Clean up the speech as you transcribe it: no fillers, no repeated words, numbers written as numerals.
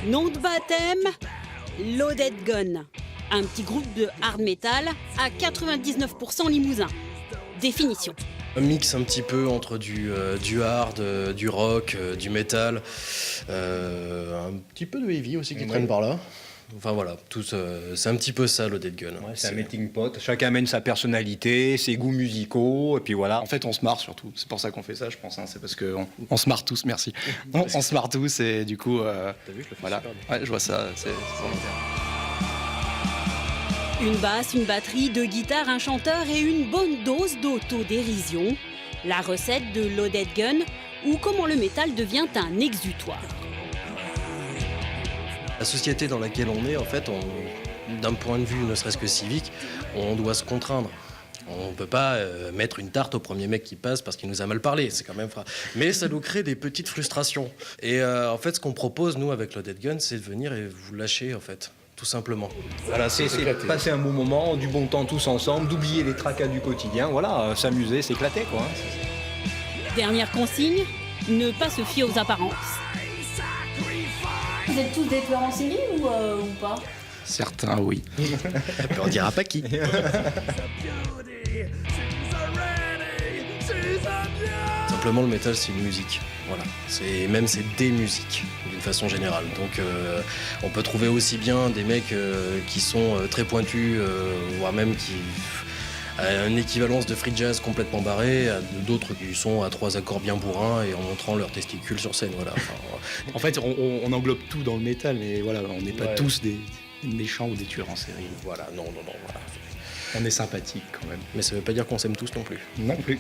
Nom de baptême, Loaded Gun. Un petit groupe de hard metal à 99% limousin. Définition. Un mix un petit peu entre du hard, du rock, du metal, un petit peu de heavy aussi qui traîne par là. Enfin voilà, c'est un petit peu ça, Loaded Gun. Ouais, c'est un melting pot, chacun amène sa personnalité, ses goûts musicaux, et puis voilà. En fait, on se marre surtout, c'est pour ça qu'on fait ça, je pense, hein. C'est parce qu'on se marre tous, merci. On se marre tous, et du coup, T'as vu, je le fais voilà. super bien. Ouais, je vois ça, c'est volontaire. Une basse, une batterie, deux guitares, un chanteur et une bonne dose d'autodérision. La recette de Loaded Gun, ou comment le métal devient un exutoire. La société dans laquelle on est, en fait, d'un point de vue ne serait-ce que civique, on doit se contraindre. On ne peut pas mettre une tarte au premier mec qui passe parce qu'il nous a mal parlé, c'est quand même mais ça nous crée des petites frustrations. Et en fait, ce qu'on propose, nous, avec Loaded Gun, c'est de venir et vous lâcher, en fait, tout simplement. Voilà, c'est passer un bon moment, du bon temps tous ensemble, d'oublier les tracas du quotidien, voilà, s'amuser, s'éclater, quoi. Dernière consigne, ne pas se fier aux apparences. Vous êtes tous des tueurs en série ou pas? Certains, oui. On dira pas qui. Simplement, le métal, c'est une musique. Voilà. C'est des musiques, d'une façon générale. Donc, on peut trouver aussi bien des mecs qui sont très pointus, voire même qui a une équivalence de free jazz complètement barré, d'autres qui sont à 3 accords bien bourrins et en montrant leurs testicules sur scène. Voilà. Enfin, En fait, on englobe tout dans le métal, mais voilà, on n'est pas Ouais. tous des méchants ou des tueurs en série. voilà, non, voilà. On est sympathiques quand même. Mais ça veut pas dire qu'on s'aime tous non plus. Non plus.